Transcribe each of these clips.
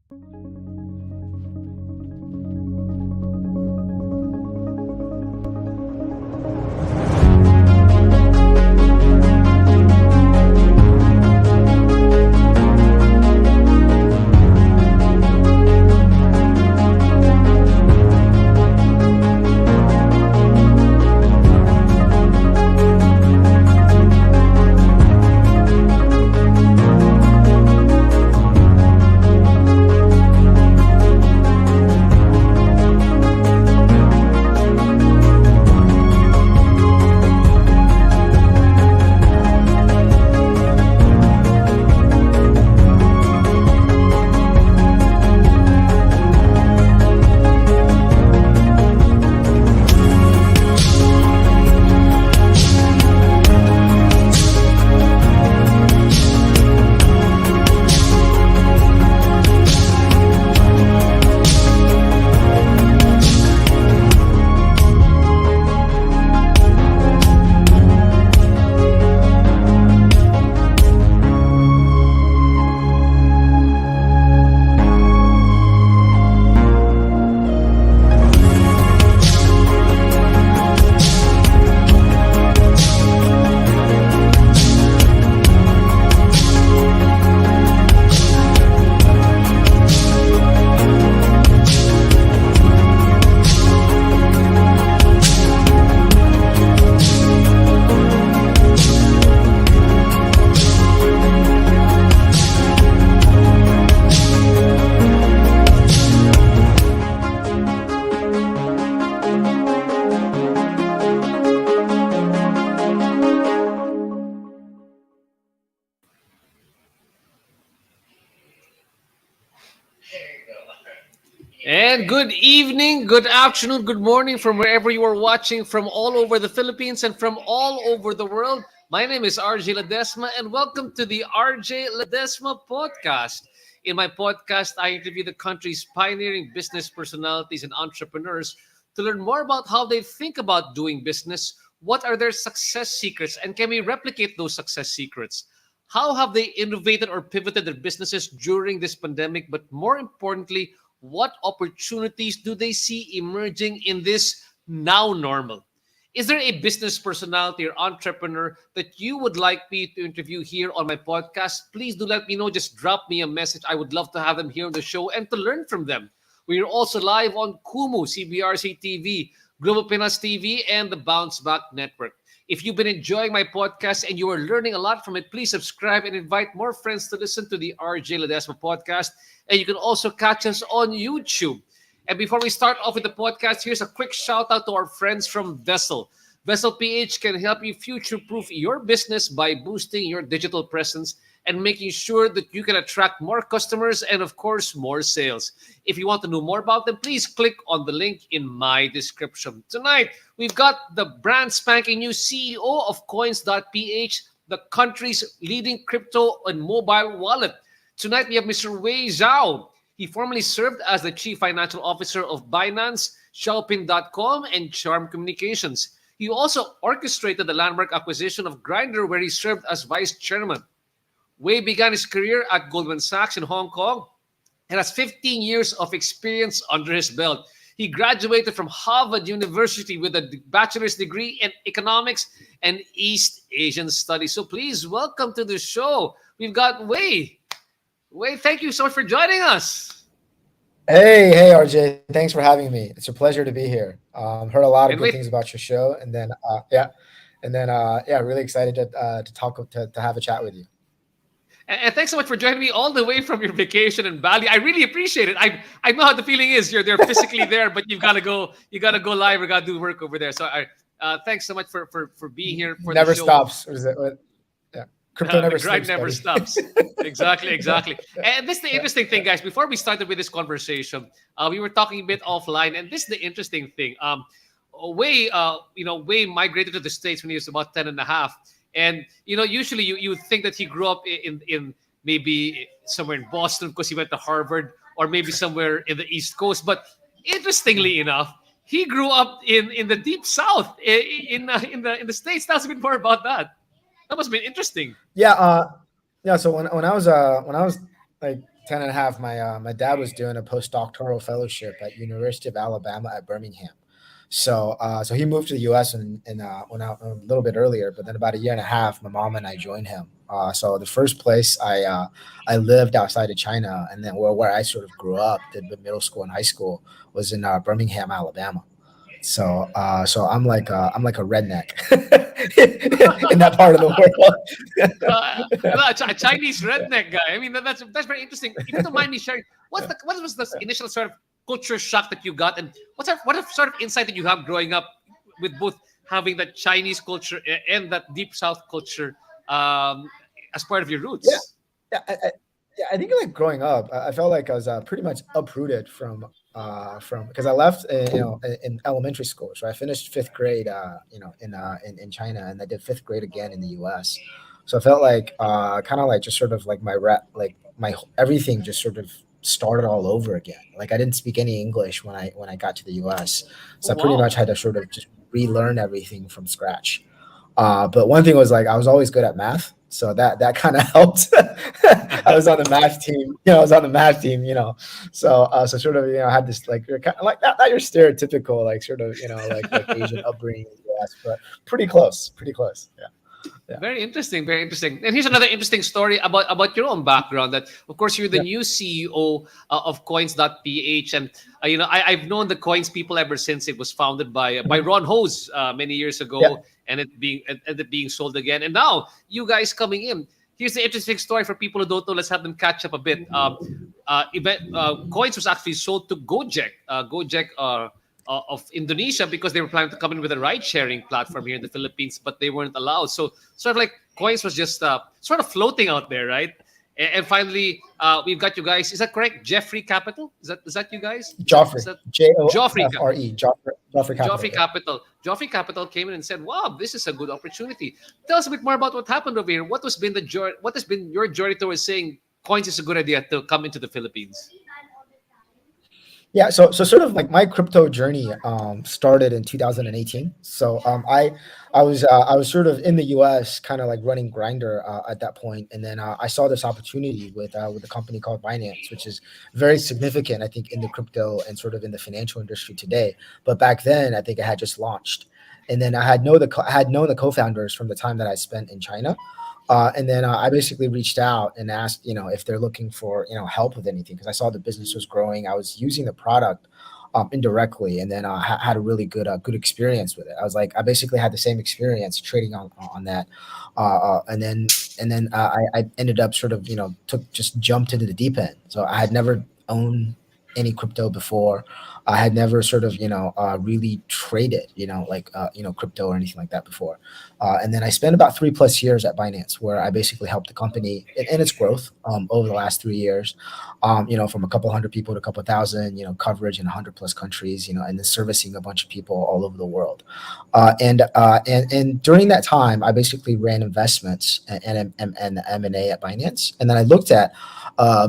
And good evening, good afternoon, good morning from wherever you are watching from all over the Philippines and from all over the world. My name is RJ Ledesma and welcome to the RJ Ledesma Podcast. In my podcast, I interview the country's pioneering business personalities and entrepreneurs to learn more about how they think about doing business, what are their success secrets, and can we replicate those success secrets? How have they innovated or pivoted their businesses during this pandemic? But more importantly, what opportunities do they see emerging in this now normal? Is there a business personality or entrepreneur that you would like me to interview here on my podcast? Please do let me know. Just drop me a message. I would love to have them here on the show and to learn from them. We are also live on Kumu, CBRC TV, Global Pinas TV, and the Bounce Back Network. If you've been enjoying my podcast and you are learning a lot from it, please subscribe and invite more friends to listen to the RJ Ledesma Podcast. And you can also catch us on YouTube. And before we start off with the podcast, here's a quick shout out to our friends from Vessel. Vessel.ph can help you future-proof your business by boosting your digital presence and making sure that you can attract more customers and, of course, more sales. If you want to know more about them, please click on the link in my description. Tonight, we've got the brand spanking new CEO of Coins.ph, the country's leading crypto and mobile wallet. Tonight, we have Mr. Wei Zhou. He formerly served as the Chief Financial Officer of Binance, Xiaopin.com, and Charm Communications. He also orchestrated the landmark acquisition of Grindr, where he served as Vice Chairman. Wei began his career at Goldman Sachs in Hong Kong and has 15 years of experience under his belt. He graduated from Harvard University with a bachelor's degree in economics and East Asian studies. So please welcome to the show. We've got Wei. Wei, thank you so much for joining us. Hey, RJ. Thanks for having me. It's a pleasure to be here. Heard a lot of good things about your show, and then really excited to talk to have a chat with you. And thanks so much for joining me all the way from your vacation in Bali. I really appreciate it. I know how the feeling is. You're there physically there, but you've got to go. You got to go live. We got to do work over there. So thanks so much for being here for never the show. Stops. What is it? Yeah, crypto never the grind stops. Never stops. Exactly. And this is the interesting thing, guys. Before we started with this conversation, we were talking a bit offline, and this is the interesting thing. Wei migrated to the States when he was about 10 and a half. And, usually you would think that he grew up in maybe somewhere in Boston because he went to Harvard, or maybe somewhere in the East Coast. But interestingly enough, he grew up in the deep South in the States. Tell us a bit more about that. That must have been interesting. Yeah. So when I was like 10 and a half. My dad was doing a postdoctoral fellowship at University of Alabama at Birmingham. So he moved to the U.S. and went out a little bit earlier, but then about a year and a half, my mom and I joined him. So the first place I lived outside of China, and then where I sort of grew up, did middle school and high school, was in Birmingham, Alabama. So I'm like a redneck in that part of the A Chinese redneck guy. I mean, that's very interesting. If you don't mind me sharing, what was the initial sort of culture shock that you got, and what sort of insight that you have growing up with both having that Chinese culture and that deep South culture as part of your world. roots? Yeah, yeah, I think like growing up, I felt like I was pretty much uprooted from because I left in elementary school. So I finished fifth grade in China, and I did fifth grade again in the U.S. So I felt like kind of like just sort of like my everything just sort of started all over again. Like I didn't speak any English when I got to the U.S. Oh So I pretty wow. much had to sort of just relearn everything from scratch. But one thing was like I was always good at math, so that kind of helped. I was on the math team, I was on the math team, so sort of I had this like you're kind of like not your stereotypical like sort of like Asian upbringing in the U.S., but pretty close. Yeah, yeah, Very interesting, very interesting. And here's another interesting story about your own background. That of course you're the yeah, new CEO of Coins.ph, and I've known the Coins people ever since it was founded by mhm, Ron Hose many years yeah. ago, and it being sold again. And now you guys coming in. Here's the interesting story for people who don't know. Let's have them catch up a bit. Coins was actually sold to Gojek. Gojek of Indonesia because they were planning to come in with a ride sharing platform here in the Philippines, but they weren't allowed. So sort of like Coins was just sort of floating out there, right? And finally, we've got you guys. Is that correct? Jeffrey Capital? Is that you guys? Is Joffrey, that Joffrey Joffre, Joffrey Joffrey Capital. Yeah. Capital? Joffrey Capital came in and said, "Wow, this is a good opportunity." Tell us a bit more about what happened over here. What has been your journey towards saying Coins is a good idea to come into the Philippines? Yeah, so sort of like my crypto journey started in 2018. So I was sort of in the US, kind of like running Grinder at that point, and then I saw this opportunity with a company called Binance, which is very significant, I think, in the crypto and sort of in the financial industry today. But back then, I think it had just launched, and then I had known the co-founders from the time that I spent in China. And then I basically reached out and asked, if they're looking for, help with anything because I saw the business was growing. I was using the product indirectly, and then had a really good experience with it. I was like, I basically had the same experience trading on that, and then I ended up sort of, just jumped into the deep end. So I had never owned any crypto before. I had never sort of, really traded, crypto or anything like that before. And then I spent about 3+ years at Binance, where I basically helped the company in its growth over the last 3 years. From a couple hundred people to a couple thousand, coverage in 100+ countries, and then servicing a bunch of people all over the world. And during that time, I basically ran investments and M&A at Binance, and then I looked at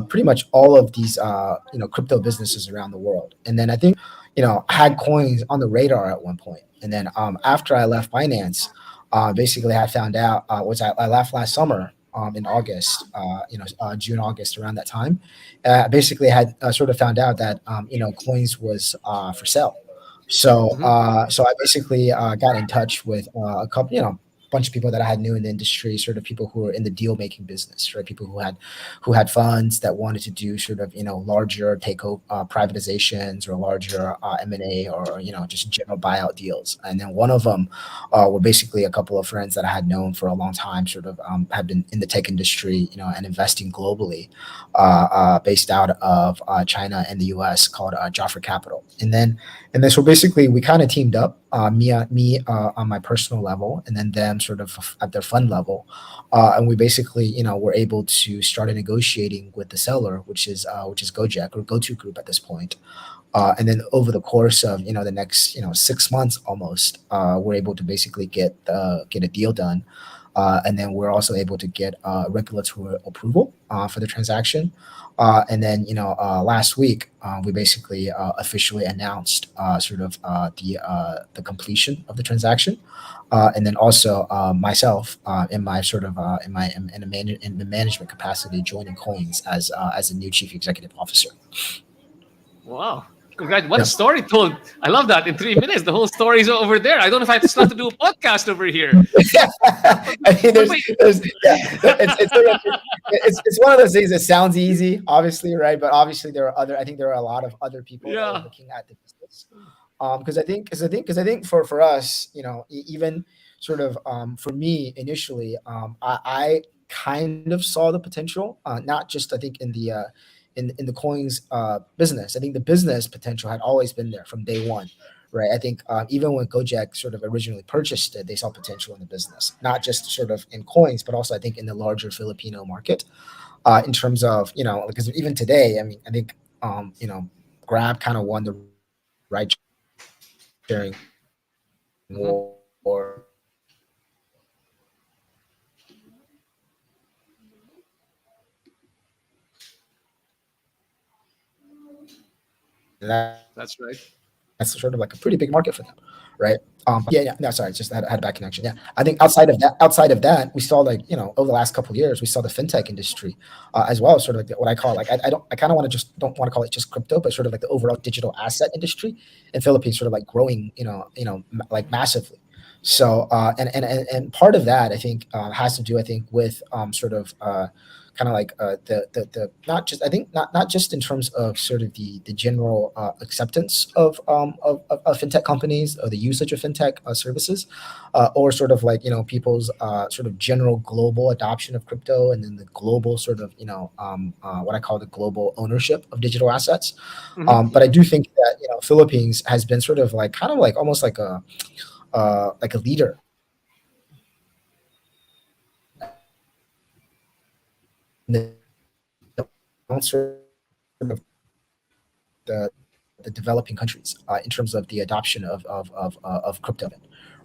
pretty much all of these crypto businesses around the world. And then I think had coins on the radar at one point. And then after I left Binance, basically I found out was I left last summer in August, June, August, around that time. Basically had sort of found out that coins was for sale. Mm-hmm. So I basically got in touch with a couple, bunch of people that I had knew in the industry, sort of people who were in the deal making business, right? People who had funds that wanted to do sort of larger takeover privatizations or larger M&A, or just general buyout deals. And then one of them were basically a couple of friends that I had known for a long time, sort of had been in the tech industry, and investing globally, based out of China and the U.S., called Joffre Capital. And then so basically we kind of teamed up, me on my personal level, and then them sort of at their fund level, and we basically were able to start negotiating with the seller, which is Gojek or GoTo Group at this point. And then over the course of the next 6 months almost, we're able to basically get a deal done. and then we're also able to get regulatory approval for the transaction. And then last week we basically officially announced the completion of the transaction. And then also myself in my sort of in the management capacity, joining Coins as a new chief executive officer. Wow. Congrats. What a story told. I love that. In 3 minutes, the whole story is over there. I don't know if I have to start to do a podcast over here. Yeah. I mean, But wait. there's yeah, it's one of those things that sounds easy, obviously, right? But obviously, I think there are a lot of other people that are Yeah. looking at the business. Because I think for us, even sort of for me initially, I kind of saw the potential, not just I think in the coins business. I think the business potential had always been there from day one, right? I think even when Gojek sort of originally purchased it, they saw potential in the business, not just sort of in coins, but also I think in the larger Filipino market. In terms of because even today, I mean, I think Grab kind of won the ride sharing war in the Hmm. and That's right. that's sort of like a pretty big market for them, right? Yeah, no, sorry, it's just had a bad connection. Yeah, I think outside of that, we saw over the last couple of years, we saw the fintech industry as well, sort of like what I call I kind of want to just don't want to call it just crypto, but sort of like the overall digital asset industry in Philippines, sort of like growing, like massively. So and part of that I think has to do I think with sort of kind of like the not just I think not just in terms of sort of the general acceptance of fintech companies or the usage of fintech services, or sort of like people's sort of general global adoption of crypto, and then the global sort of what I call the global ownership of digital assets. Hmm. But I do think that Philippines has been sort of like kind of like almost like a leader in the sort of the developing countries in terms of the adoption of crypto,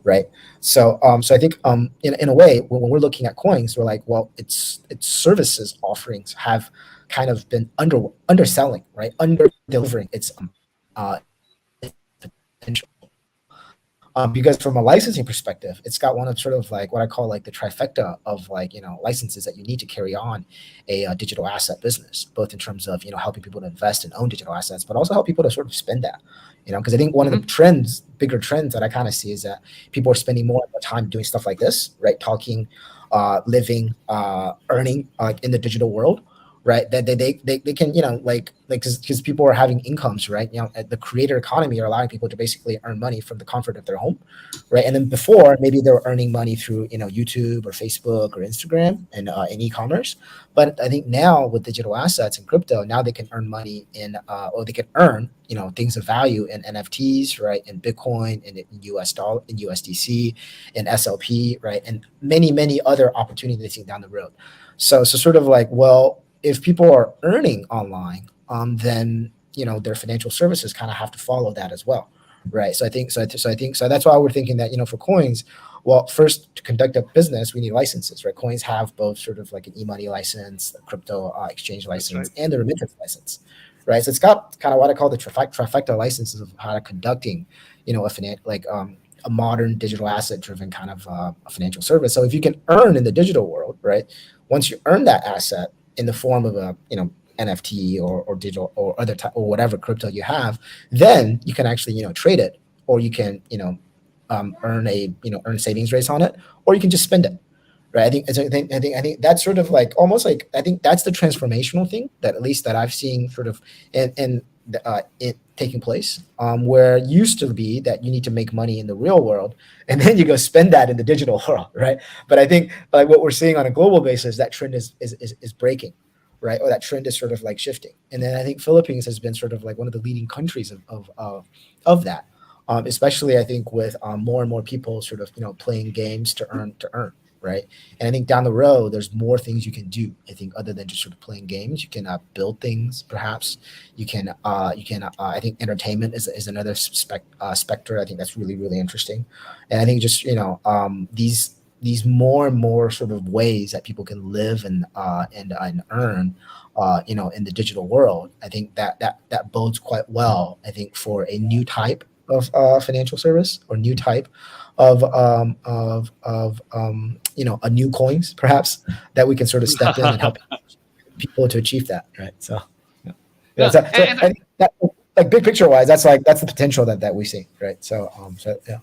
right? So I think in a way when we're looking at coins, we're like, well, its services offerings have kind of been underselling, right? Under delivering its potential. Because from a licensing perspective, it's got one of sort of like what I call like the trifecta of like licenses that you need to carry on a digital asset business, both in terms of helping people to invest and own digital assets, but also help people to sort of spend that. Because I think one of the Hmm. bigger trends that I kind of see is that people are spending more and more time doing stuff like this, right? Talking, living, earning in the digital world, right? That they can like because people are having incomes, right? The creator economy are allowing people to basically earn money from the comfort of their home, right? And then before, maybe they were earning money through YouTube or Facebook or Instagram and in e-commerce. But I think now with digital assets and crypto, now they can earn money in or they can earn things of value in NFTs, right? In Bitcoin, in US dollar, in USDC, in SLP, right? And many other opportunities down the road. So sort of like, well, if people are earning online, then their financial services kind of have to follow that as well, right? So that's why we're thinking that for coins, well, first to conduct a business, we need licenses, right? Coins have both sort of like an e-money license, a crypto exchange That's right. license, and the remittance license, right? So it's got kind of what I call the trifecta licenses of how to conducting, a modern digital asset driven kind of a financial service. So if you can earn in the digital world, right? Once you earn that asset in the form of a NFT or digital or other type or whatever crypto you have, then you can actually trade it, or you can earn savings rates on it, or you can just spend it, right? I think that's sort of like almost like I think that's the transformational thing that at least that I've seen sort of in it taking place, where it used to be that you need to make money in the real world and then you go spend that in the digital world, right? But I think like what we're seeing on a global basis, that trend is breaking, right? Or that trend is sort of like shifting. And then I think Philippines has been sort of like one of the leading countries of that, especially I think with more and more people sort of playing games to earn, right? And I think down the road, there's more things you can do. I think other than just sort of playing games, you can build things. Perhaps you can. I think entertainment is another specter. I think that's really interesting, and I think just these these more and more sort of ways that people can live and earn, in the digital world. I think that bodes quite well. I think for a new type of financial service or new type of a new coins perhaps that we can sort of step in and help people to achieve that, right? So yeah, yeah. Yeah, So I think that, like, big picture wise, that's the potential that we see, right? So yeah.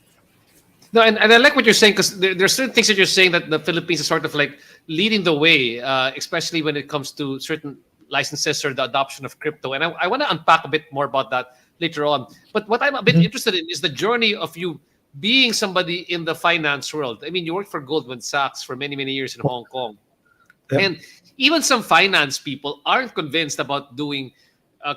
no, and I like what you're saying, because there's certain things that you're saying that the Philippines is sort of like leading the way, especially when it comes to certain licenses or the adoption of crypto. And I want to unpack a bit more about that later on. But what I'm a bit Mhm. interested in is the journey of you being somebody in the finance world. I mean, you worked for Goldman Sachs for many, many years in Hong Kong. Yeah. And even some finance people aren't convinced about doing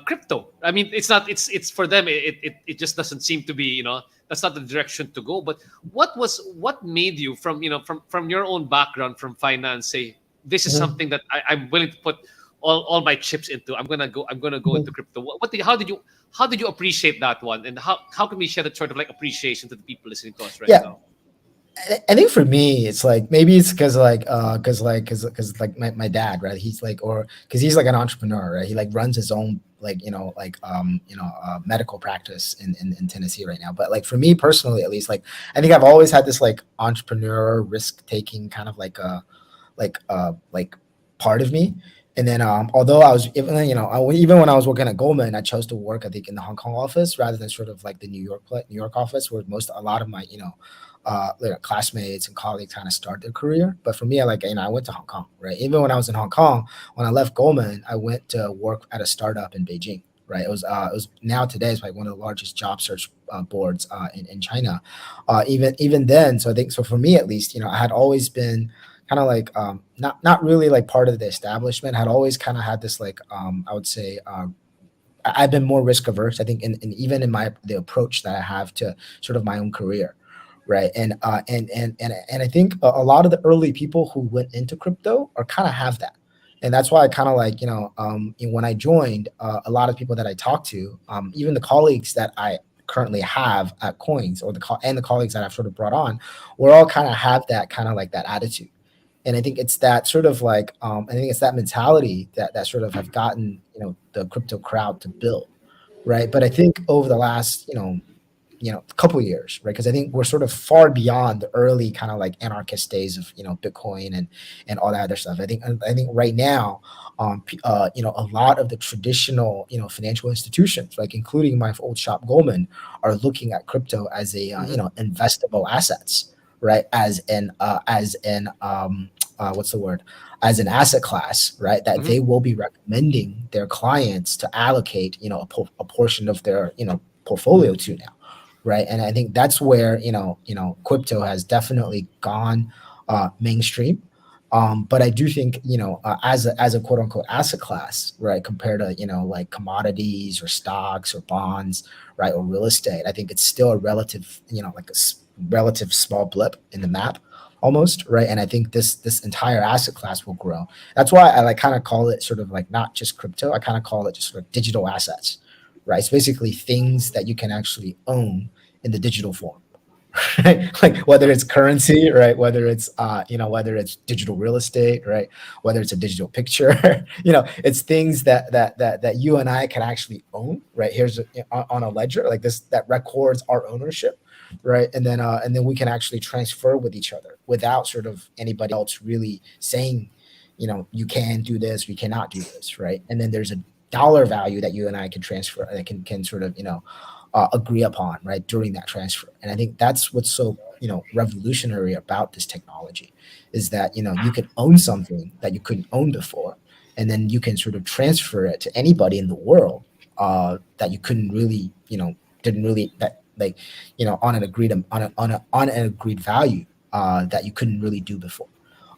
crypto. I mean, it's not. It's for them. It just doesn't seem to be. That's not the direction to go. But what made you, from from your own background from finance, say this is Mhm. something that I'm willing to put all my chips into. I'm gonna go into Mhm. crypto. How did you appreciate that one, and how can we share that sort of like appreciation to the people listening to us right Yeah, now? I think for me, it's like maybe it's because like my dad, right? He's like, or because he's like an entrepreneur, right? He like runs his own like medical practice in Tennessee right now. But like for me personally, at least, like I think I've always had this like entrepreneur risk taking kind of like part of me. And then although I was even when I was working at Goldman, I chose to work, I think, in the Hong Kong office rather than sort of like the New York office, where a lot of my classmates and colleagues kind of start their career. But for me, I went to Hong Kong, right? Even when I was in Hong Kong, when I left Goldman, I went to work at a startup in Beijing. Right, it was now today is like one of the largest job search boards in China. Even then, so I think so for me at least, I had always been kind of like not really like part of the establishment. Had always kind of had this like I would say I've been more risk averse. I think, and even in the approach that I have to sort of my own career, right? And I think a lot of the early people who went into crypto are kind of have that, and that's why I kind of like when I joined, a lot of people that I talked to, even the colleagues that I currently have at Coins, or and the colleagues that I've sort of brought on, we're all kind of have that kind of like that attitude. And I think it's that sort of like I think it's that mentality that sort of have gotten the crypto crowd to build, right? But I think over the last couple years, right? Because I think we're sort of far beyond the early kind of like anarchist days of Bitcoin and all that other stuff. I think right now, a lot of the traditional financial institutions, like including my old shop Goldman, are looking at crypto as a Mhm. investable assets, right? What's the word? As an asset class, right? That Mhm. they will be recommending their clients to allocate a portion of their portfolio to now, right? And I think that's where crypto has definitely gone mainstream. But I do think as a quote unquote asset class, right, compared to like commodities or stocks or bonds, right, or real estate, I think it's still a relative like relative small blip in the map almost, right? And I think this entire asset class will grow. That's why I like kind of call it sort of like not just crypto. I kind of call it just sort of digital assets, right? It's basically things that you can actually own in the digital form. Right? Like whether it's currency, right? Whether it's digital real estate, right? Whether it's a digital picture, it's things that you and I can actually own, right? Here's on a ledger like this that records our ownership, right? And then we can actually transfer with each other without sort of anybody else really saying, you can do this, we cannot do this, right? And then there's a dollar value that you and I can transfer, that can sort of agree upon, right, during that transfer. And I think that's what's so revolutionary about this technology, is that you can own something that you couldn't own before, and then you can sort of transfer it to anybody in the world that you couldn't really didn't really that like on an agreed on an agreed value that you couldn't really do before.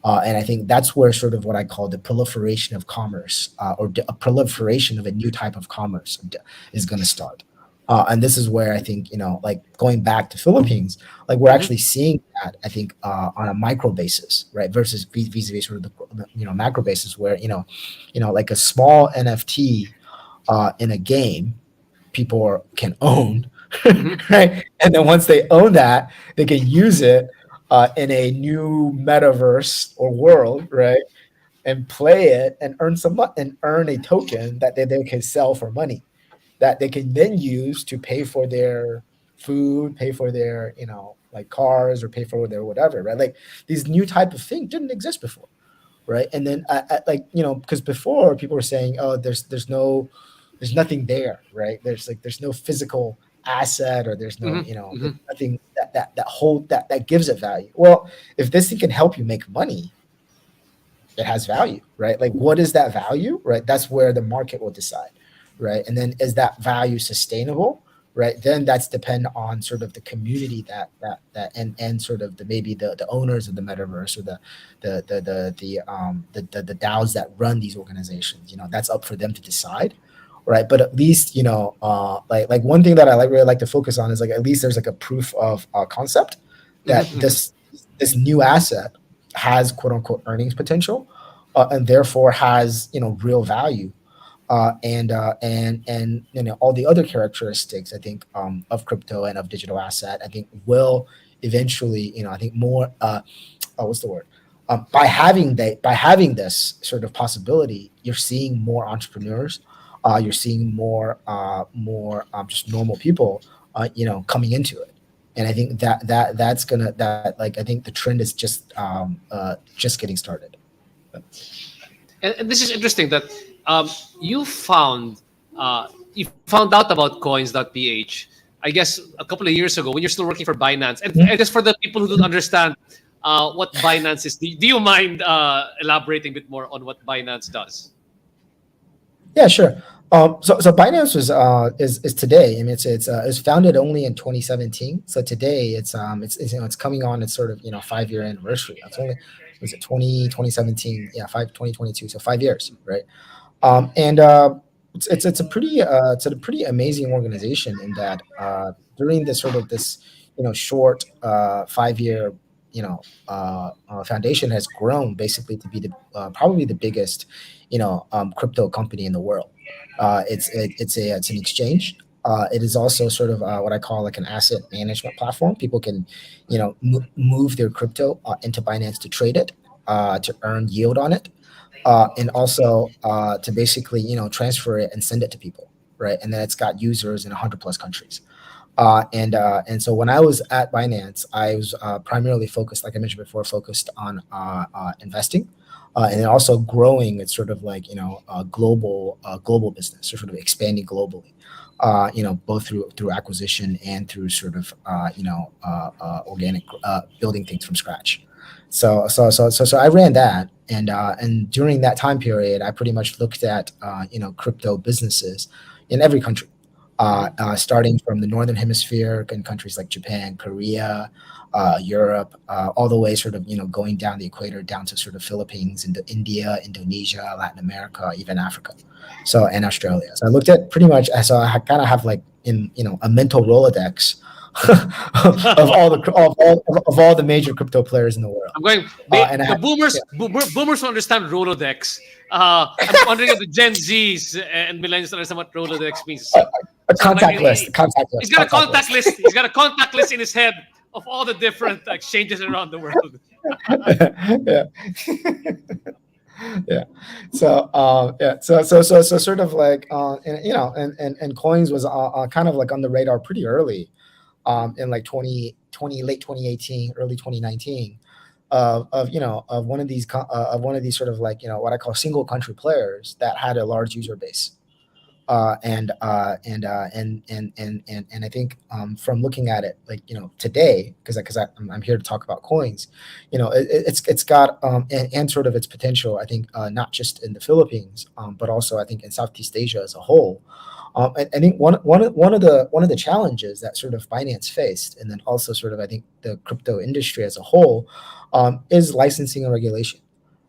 And I think that's where sort of what I call the proliferation of commerce, a proliferation of a new type of commerce is going to start. And this is where I think, like going back to Philippines, like we're Mhm. actually seeing that, I think, on a micro basis, right? Versus vis-a-vis sort of the macro basis where, like a small NFT in a game, can own, Mhm. right? And then once they own that, they can use it in a new metaverse or world, right? And play it and and earn a token that they can sell for money that they can then use to pay for their food, pay for their, like cars or pay for their whatever, right? Like these new type of thing didn't exist before, right? And then like, because before people were saying, oh, there's nothing there, right? There's no physical asset or there's no, Hmm. there's Hmm. nothing that gives it value. Well, if this thing can help you make money, it has value, right? Like, what is that value, right? That's where the market will decide, right? And then is that value sustainable, right? Then that's depend on sort of the community and sort of maybe the owners of the metaverse or the DAOs that run these organizations. That's up for them to decide, right? But at least like one thing that I really like to focus on is like at least there's like a proof of concept that Hmm. this new asset has quote unquote earnings potential, and therefore has real value, and all the other characteristics I think of crypto and of digital asset I think will eventually I think more what's the word by having this sort of possibility, you're seeing more entrepreneurs, you're seeing more just normal people coming into it. And I think that's gonna like I think the trend is just getting started. And this is interesting that um, you found you found out about coins.ph. I guess a couple of years ago when you're still working for Binance. And just for the people who don't understand what Binance is, do you mind elaborating a bit more on what Binance does? Yeah, sure. So Binance is today. I mean, it's founded only in 2017. So today it's coming on its sort of 5 year anniversary. It's only was it 2017? Yeah, 2022. So 5 years, right? And it's a pretty amazing organization in that during this sort of this short 5 year foundation has grown basically to be the probably the biggest crypto company in the world. It's an exchange. It is also sort of what I call like an asset management platform. People can move their crypto into Binance to trade it, to earn yield on it, and also to basically transfer it and send it to people, right? And then it's got users in 100 plus countries. And so when I was at Binance, I was primarily focused, like I mentioned before, focused on investing, and then also growing. It's sort of like global business, or sort of expanding globally. Both through acquisition and through sort of organic building things from scratch. So I ran that, and during that time period, I pretty much looked at crypto businesses in every country, starting from the northern hemisphere in countries like Japan, Korea, Europe, all the way sort of going down the equator down to sort of Philippines, into India, Indonesia, Latin America, even Africa, so and Australia. So I looked at pretty much. So I kind of have like in a mental Rolodex of all the of all the major crypto players in the world, I'm going. and I The have boomers, yeah, boomers who understand Rolodex. I'm wondering if the Gen Zs and millennials understand what Rolodex means. a, a So like, contact list, contact he's list, got a contact contact list. list. He's got a contact list in his head of all the different exchanges around the world. Yeah. Yeah. So sort of like and coins was kind of like on the radar pretty early, in like 2020, late 2018, early 2019, of one of these sort of like what I call single country players that had a large user base. And I think from looking at it like today, because I'm here to talk about coins, it's got and sort of its potential. I think not just in the Philippines, but also I think in Southeast Asia as a whole. I think one of the challenges that sort of Binance faced, and then also sort of I think the crypto industry as a whole, is licensing and regulation,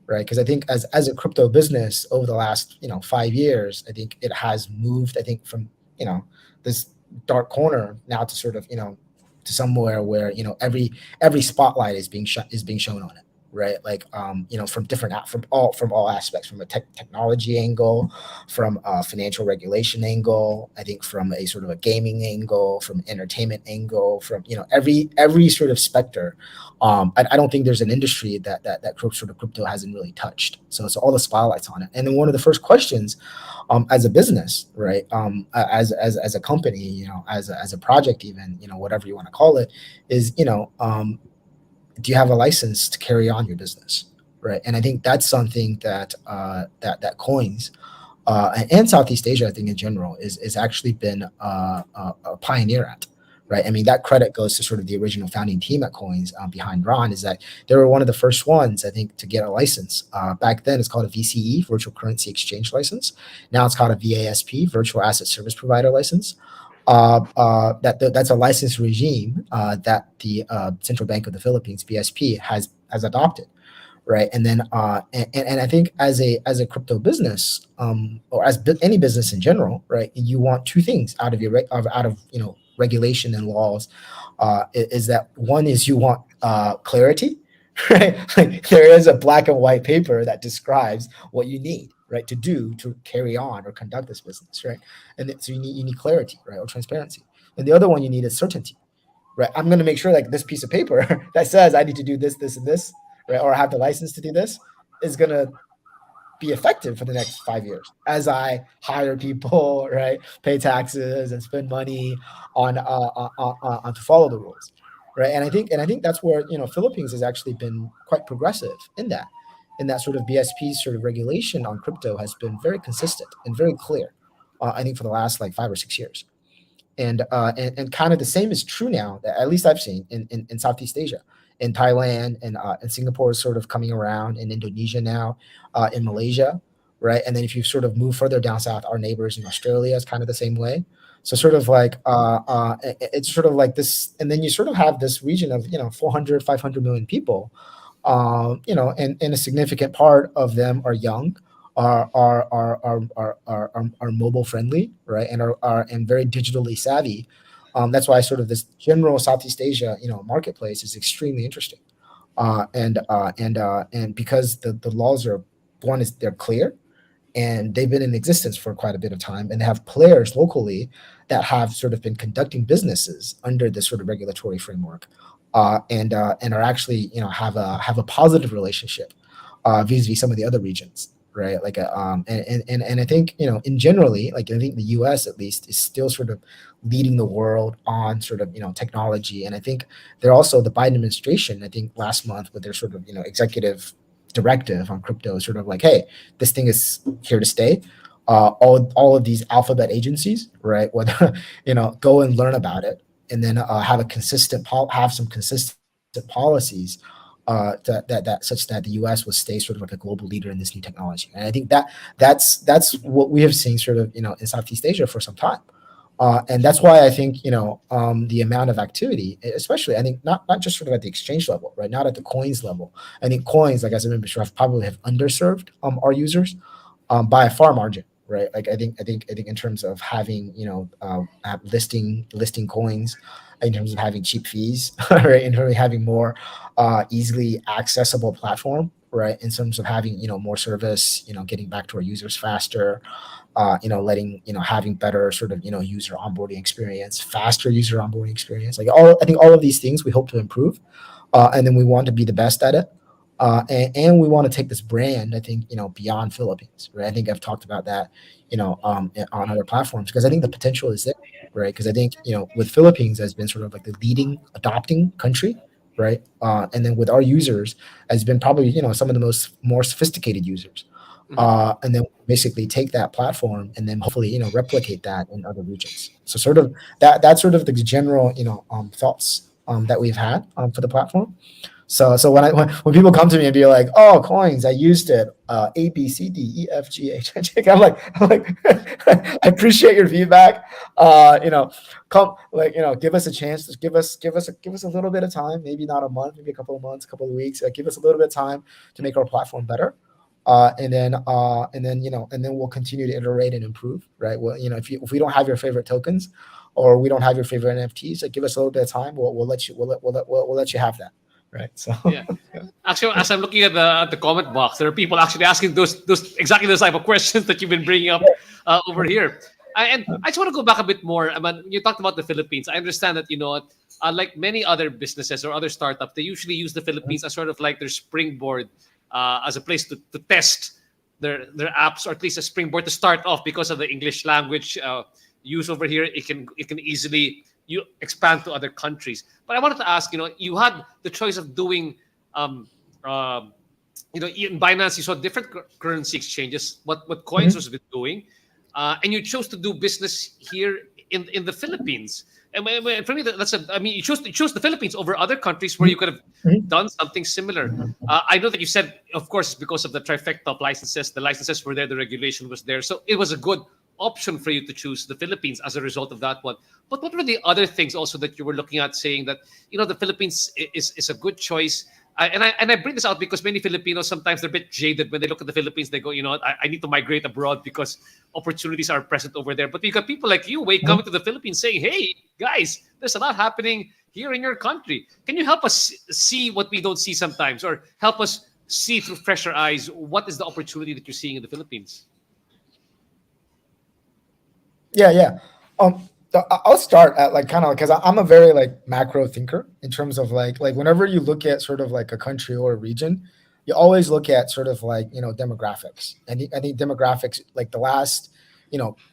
right? Because I think as a crypto business over the last 5 years, I think it has moved. I think from this dark corner now to sort of to somewhere where every spotlight is being shown on it, right? Like from different from all aspects, from a technology angle, from a financial regulation angle, I think from a sort of a gaming angle, from entertainment angle, from every sort of specter. I don't think there's an industry that sort of crypto hasn't really touched. So all the spotlights on it. And then one of the first questions, as a business, right, as a company, as a project, even, whatever you want to call it, is, do you have a license to carry on your business, right? And I think that's something that coins, and Southeast Asia, I think in general, is actually been a pioneer at, right? I mean, that credit goes to sort of the original founding team at Coins, behind Ron, is that they were one of the first ones, I think, to get a license. Back then, it's called a VCE, Virtual Currency Exchange License. Now it's called a VASP, Virtual Asset Service Provider License. That's a license regime that the Central Bank of the Philippines, BSP, has adopted, right? And then and I think as a crypto business, or any business in general, right, you want two things out of regulation and laws. Is that one is you want clarity, right? Like there is a black and white paper that describes what you need, right, to do to carry on or conduct this business, right? And so you need clarity, right, or transparency. And the other one you need is certainty, right? I'm going to make sure like this piece of paper that says I need to do this, this, and this, right, or I have the license to do this, is going to be effective for the next 5 years as I hire people, right, pay taxes and spend money on to follow the rules, right? And I think that's where Philippines has actually been quite progressive in that sort of BSP's sort of regulation on crypto has been very consistent and very clear. I think for the last like 5 or 6 years. And kind of the same is true now, at least I've seen in Southeast Asia, in Thailand, and Singapore is sort of coming around, in Indonesia now, in Malaysia, right? And then if you sort of move further down south, our neighbors in Australia is kind of the same way. So sort of like it's sort of like this, and then you sort of have this region of 400, 500 million people, and a significant part of them are young, are mobile friendly, right, and are very digitally savvy. That's why sort of this general Southeast Asia, marketplace is extremely interesting. And because the laws are, one is they're clear, and they've been in existence for quite a bit of time, and they have players locally that have sort of been conducting businesses under this sort of regulatory framework, and are actually have a positive relationship vis-a-vis some of the other regions, right? Like and I think in generally, like I think the U.S. at least is still sort of leading the world on sort of technology. And I think they're also, the Biden administration, I think last month, with their sort of executive directive on crypto, sort of like, hey, this thing is here to stay. All of these alphabet agencies, right, whether go and learn about it, and then have some consistent policies, that such that the U.S. will stay sort of like a global leader in this new technology. And I think that's what we have seen sort of in Southeast Asia for some time. And that's why I think the amount of activity, especially I think not just sort of at the exchange level, right, not at the coins level. I think coins, like as I mentioned before, probably have underserved our users by a far margin, right? Like I think in terms of having listing coins, in terms of having cheap fees, right, in terms of having more easily accessible platform, right, in terms of having more service, getting back to our users faster, having better sort of user onboarding experience, faster user onboarding experience, like I think all of these things we hope to improve, and then we want to be the best at it. And we want to take this brand, I think, beyond Philippines, right? I think I've talked about that, on other platforms, because I think the potential is there, right? Because I think, with Philippines has been sort of like the leading adopting country, right? And then with our users has been probably, some of the more sophisticated users. And then basically take that platform and then hopefully, replicate that in other regions. So sort of that's sort of the general, thoughts that we've had for the platform. So when people come to me and be like, "Oh, coins, I used it, A B C D E F G H," I'm like, I appreciate your feedback. Come like give us a chance. Just give us a little bit of time. Maybe not a month, maybe a couple of months, a couple of weeks. Give us a little bit of time to make our platform better. And then we'll continue to iterate and improve. Right. Well, if we don't have your favorite tokens, or we don't have your favorite NFTs, like give us a little bit of time. We'll let you have that. right? So Yeah. Actually, as I'm looking at the comment box, there are people actually asking those exactly those type of questions that you've been bringing up over here. And I just want to go back a bit more. I mean, you talked about the Philippines. I understand that like many other businesses or other startups, they usually use the Philippines as sort of like their springboard, as a place to test their apps, or at least a springboard to start off because of the English language use over here. It can easily you expand to other countries. But I wanted to ask, you had the choice of doing um, um, in Binance, you saw different currency exchanges, what Coins Mhm. was been doing, and you chose to do business here in the Philippines. And for me, I mean, you chose the Philippines over other countries where you could have Mhm. done something similar. I know that you said, of course, it's because of the trifecta of licenses. The licenses were there, the regulation was there, so it was a good option for you to choose the Philippines as a result of that one. But what were the other things also that you were looking at, saying that the Philippines is a good choice? And I bring this out because many Filipinos sometimes they're a bit jaded when they look at the Philippines. They go, what, I need to migrate abroad because opportunities are present over there. But you got people like you, Wei, Mhm. coming to the Philippines saying, "Hey, guys, there's a lot happening here in your country. Can you help us see what we don't see sometimes, or help us see through fresher eyes what is the opportunity that you're seeing in the Philippines?" Yeah, yeah. I'll start at like kind of because I'm a very like macro thinker in terms of like whenever you look at sort of like a country or a region, you always look at sort of like demographics. And I think demographics like the last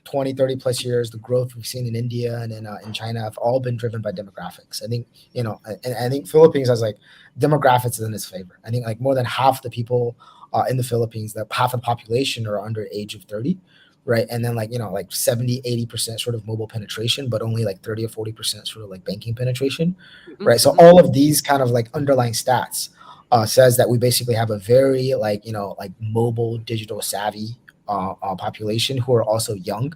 20, 30 plus years, the growth we've seen in India and in China have all been driven by demographics. I think and I think Philippines has like demographics in its favor. I think like more than half the people in the Philippines, that half the population are under age of 30, right? And then like like 70-80% sort of mobile penetration, but only like 30 or 40% sort of like banking penetration, Mm-hmm, right? So mm-hmm, all of these kind of like underlying stats says that we basically have a very like like mobile digital savvy population who are also young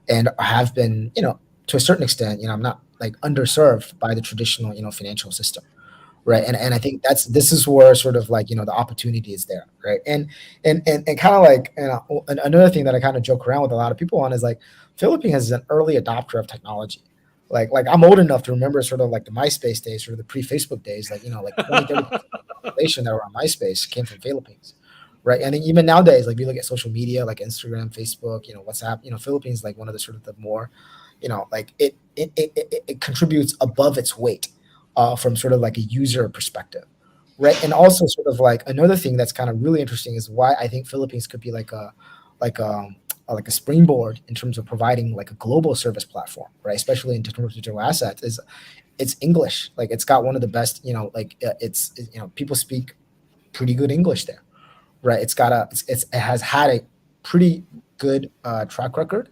and have been to a certain extent, I'm not like underserved by the traditional financial system, right? And I think this is where sort of like the opportunity is there, right? And kind of like another thing that I kind of joke around with a lot of people on is like Philippines is an early adopter of technology. Like I'm old enough to remember sort of like the MySpace days or the pre-Facebook days, like like 20-30% of the population that were on MySpace came from Philippines, right? And then even nowadays, like we look at social media like Instagram, Facebook, WhatsApp, Philippines like one of the sort of the more like it contributes above its weight from sort of like a user perspective, right? And also sort of like another thing that's kind of really interesting is why I think Philippines could be like a like a springboard in terms of providing like a global service platform, right? Especially in terms of digital assets, is it's English. Like it's got one of the best, people speak pretty good English there, right? It has had a pretty good track record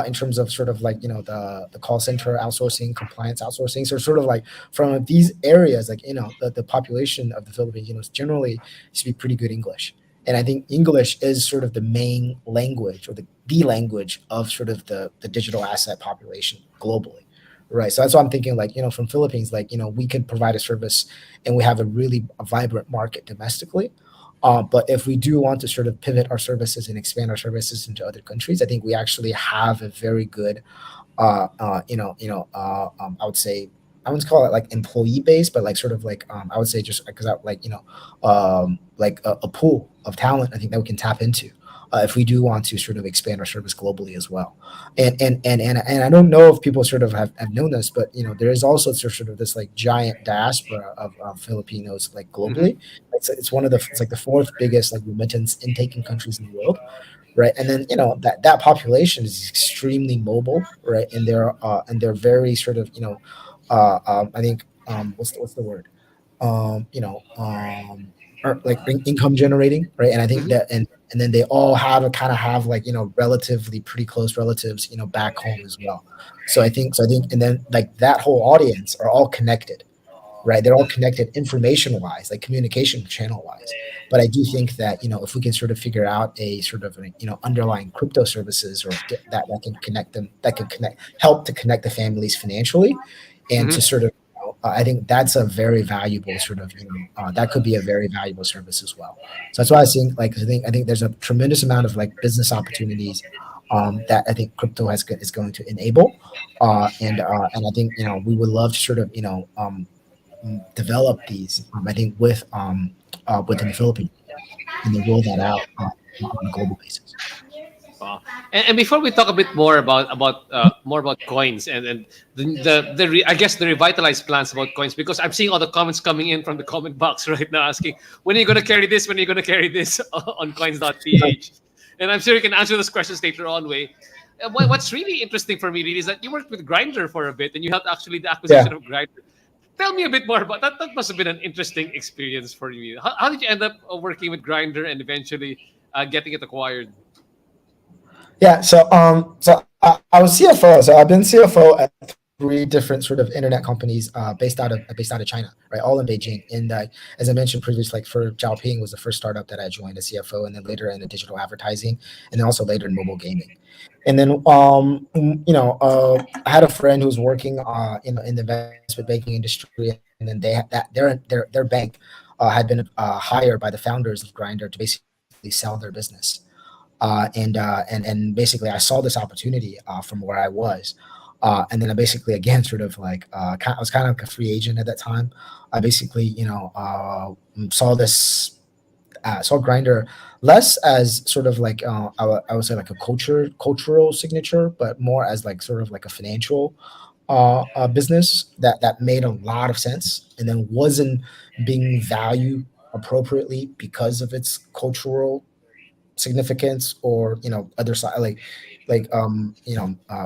in terms of sort of like the call center outsourcing, compliance outsourcing. So sort of like from these areas, like the population of the Philippines, generally speak pretty good English. And I think English is sort of the main language or the language of sort of the digital asset population globally. Right. So that's why I'm thinking like, from Philippines, like, we can provide a service and we have a really vibrant market domestically, but if we do want to sort of pivot our services and expand our services into other countries, I think we actually have a very good, I would say, I wouldn't call it like employee base, but like sort of like I would say just because I like like a pool of talent. I think that we can tap into if we do want to sort of expand our service globally as well. And I don't know if people sort of have known this, but there is also sort of this like giant diaspora of Filipinos like mm-hmm, globally. It's one of it's like the fourth biggest like remittance intaking countries in the world, right? And then that population is extremely mobile, right? And they're very sort of I think what's the word, or like income generating, right? And I think mm-hmm. that and then they all have a kind of have like relatively pretty close relatives back home as well. So I think and then like that whole audience are all connected, right? They're all connected information wise, like communication channel wise. But I do think that if we can sort of figure out a sort of underlying crypto services or that can connect them, that can help to connect the families financially, and to Mm-hmm. sort of I think that's a very valuable sort of that could be a very valuable service as well. So that's why I think like I think there's a tremendous amount of like business opportunities that I think crypto is going to enable, and I think we would love to sort of develop these. I think within the Philippines, and then roll that out on a global basis. Wow. And before we talk a bit more about coins and I guess the revitalized plans about coins, because I'm seeing all the comments coming in from the comment box right now asking when are you going to carry this, when are you going to carry this on coins.ph, and I'm sure you can answer those questions later on. Way. What's really interesting for me really is that you worked with Grindr for a bit and you helped actually the Yeah. acquisition of Grindr. Tell me a bit more about that. That must have been an interesting experience for you. How did you end up working with Grindr and eventually getting it acquired? Yeah, so I was CFO. So I've been CFO at three different sort of internet companies based out of China, right? All in Beijing. And as I mentioned previously, like for Zhaoping was the first startup that I joined as CFO, and then later in the digital advertising, and then also later in mobile gaming. And then I had a friend who was working in the investment banking industry, and then they had that their bank had been hired by the founders of Grindr to basically sell their business. And basically I saw this opportunity from where I was, and then I basically again sort of like I was kind of like a free agent at that time. I basically saw this saw Grinder less as sort of like I would say like a cultural signature, but more as like sort of like a financial business that made a lot of sense and then wasn't being valued appropriately because of its cultural significance or other side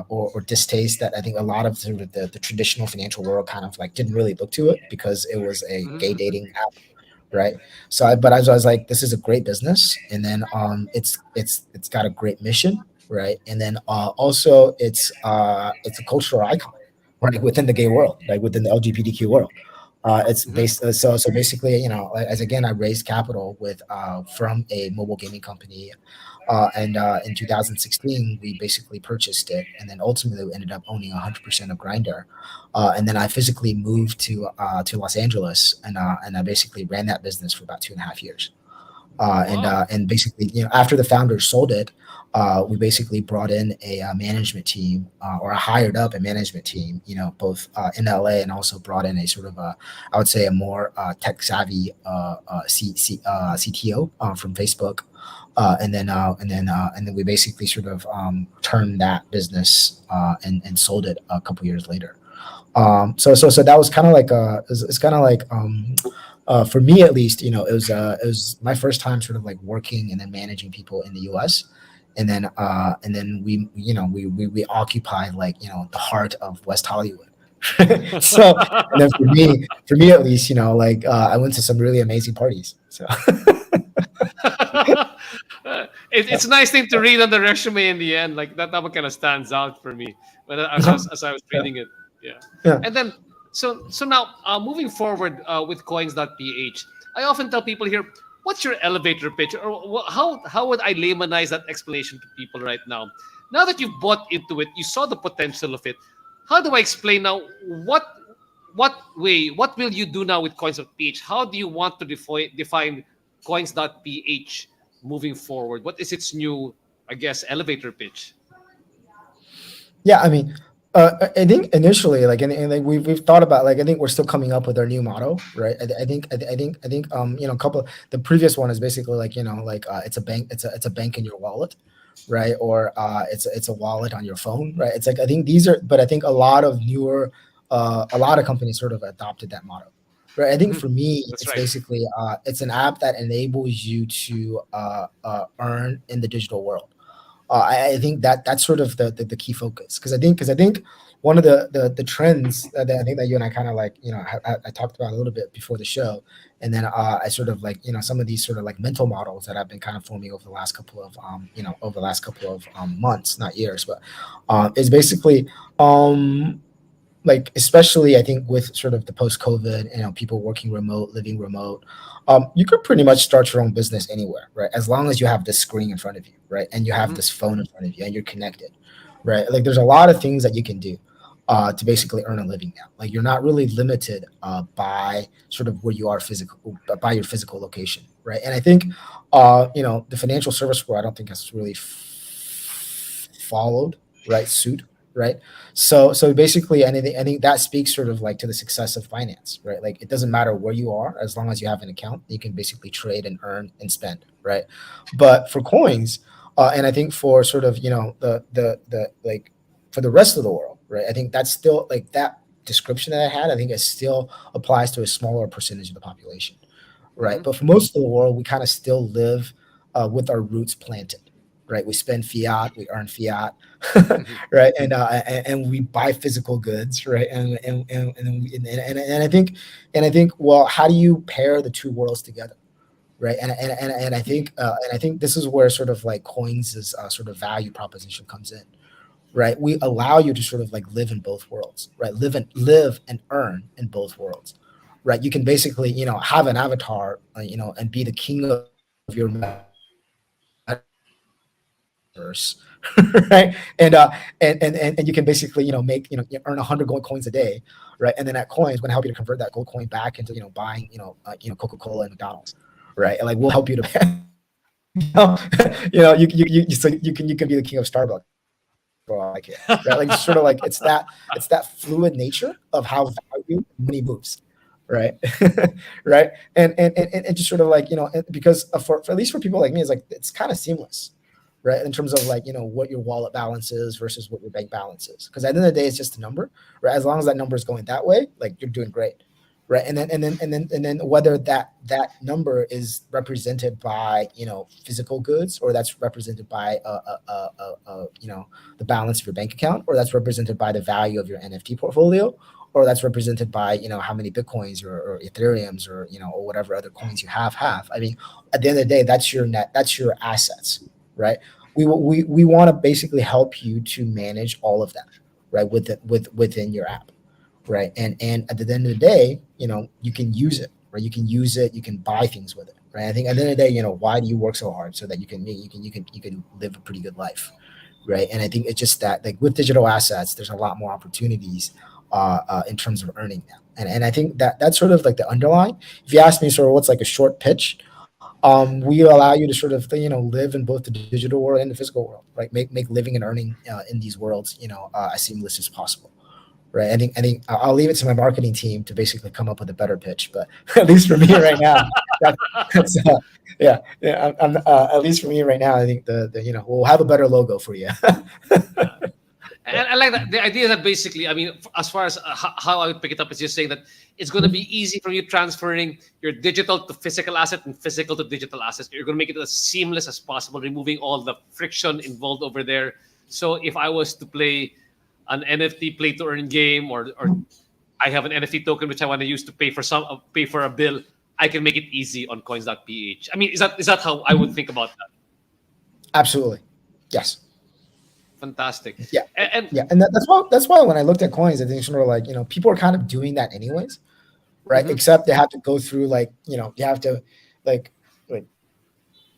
or distaste that I think a lot of sort of the traditional financial world kind of like didn't really look to it because it was a gay Mhm. dating app, right? But I was like, this is a great business, and then it's got a great mission, right? And then also it's a cultural icon, right, within the gay world, like within the LGBTQ world. It's Mhm. based so basically, as again, I raised capital with from a mobile gaming company, and in 2016 we basically purchased it, and then ultimately we ended up owning 100% of Grinder, and then I physically moved to Los Angeles, and I basically ran that business for about 2.5 years. Wow. And basically, after the founders sold it, we basically brought in a management team, or I hired up a management team, both in LA, and also brought in a sort of I would say a more tech savvy CTO from Facebook, and then we basically sort of turned that business and sold it a couple years later. So that was kind of like it's kind of like for me at least, it was my first time sort of like working and then managing people in the U.S. And then we occupy like the heart of West Hollywood. So and then for me at least, like I went to some really amazing parties. So It's a nice thing to read on the resume in the end. Like that one kind of stands out for me when as I was yeah, reading it. Yeah, yeah. and then so now moving forward with coins.ph, I often tell people here, what's your elevator pitch, or how would I laymanize that explanation to people right now? Now that you've bought into it, you saw the potential of it. How do I explain now what will you do now with coins.ph? How do you want to define coins.ph moving forward? What is its new, I guess, elevator pitch? Yeah, I mean, I think initially, like, and like we've thought about, like, I think we're still coming up with our new motto, right? I think, a couple. The previous one is basically like, like it's a bank, it's a bank in your wallet, right? Or it's a wallet on your phone, right? It's like I think these are, but I think a lot of companies sort of adopted that motto, right? I think Mhm. for me, That's it's right. basically it's an app that enables you to earn in the digital world. I think that's sort of the key focus, because I think one of the trends that I think that you and I kind of like I talked about a little bit before the show, and then I sort of like some of these sort of like mental models that I've been kind of forming over the last couple of months, not years, but is basically um like, especially I think with sort of the post COVID, people working remote, living remote, you could pretty much start your own business anywhere, right? As long as you have this screen in front of you, right, and you have Mhm. this phone in front of you, and you're connected, right? Like, there's a lot of things that you can do to basically earn a living now. Like, you're not really limited by sort of where you are physical, by your physical location, right? And I think the financial service world, I don't think has really followed right suit right? So basically, anything, I think that speaks sort of like to the success of finance, right? Like it doesn't matter where you are, as long as you have an account, you can basically trade and earn and spend, right? But for coins, and I think for sort of the like for the rest of the world, right? I think that's still like that description that I had. I think it still applies to a smaller percentage of the population, right? Hmm. But for most of the world, we kind of still live with our roots planted, right? We spend fiat, we earn fiat, Hmm. right? And we buy physical goods, right? And I think, well, how do you pair the two worlds together? Right, and I think this is where sort of like coins' sort of value proposition comes in, right? We allow you to sort of like live in both worlds, right? Live and earn in both worlds, right? You can basically, have an avatar, and be the king of your metaverse, right? And you can basically, make, you earn 100 gold coins a day, right? And then that coin is going to help you to convert that gold coin back into, buying, Coca-Cola and McDonald's, right? And like we'll help you to, you can be the king of Starbucks for all I care, right? Like sort of like it's that fluid nature of how value money moves, right? Right, and just sort of like because for at least for people like me, it's like it's kind of seamless, right? In terms of like what your wallet balance is versus what your bank balance is, because at the end of the day, it's just a number, right? As long as that number is going that way, like you're doing great, right? And then whether that number is represented by physical goods, or that's represented by the balance of your bank account, or that's represented by the value of your NFT portfolio, or that's represented by how many bitcoins or ethereums or or whatever other coins you have. I mean, at the end of the day, that's your assets, right? We want to basically help you to manage all of that, right, within your app, right? And at the end of the day, you can use it, right? You can use it, you can buy things with it, right? I think at the end of the day, why do you work so hard? So that you can live a pretty good life, right? And I think it's just that, like, with digital assets, there's a lot more opportunities in terms of earning now. And I think that's sort of like the underlying. If you ask me, sort of what's like a short pitch, we allow you to sort of live in both the digital world and the physical world, right? Make living and earning in these worlds as seamless as possible, right? I think I'll leave it to my marketing team to basically come up with a better pitch, but at least for me right now, that, that's yeah. At least for me right now, I think the we'll have a better logo for you. And I like that. The idea that basically, I mean, as far as how I would pick it up is just saying that it's going to be easy for you transferring your digital to physical asset and physical to digital assets. You're going to make it as seamless as possible, removing all the friction involved over there. So if I was to play an NFT play to earn game, or I have an NFT token which I want to use to pay for a bill, I can make it easy on coins.ph. I mean, is that how I would think about that? Absolutely, yes. Fantastic. Yeah, And yeah, and that's why when I looked at coins, I think sort of like people are kind of doing that anyways, right? mhm. Except they have to go through, like, you have to, like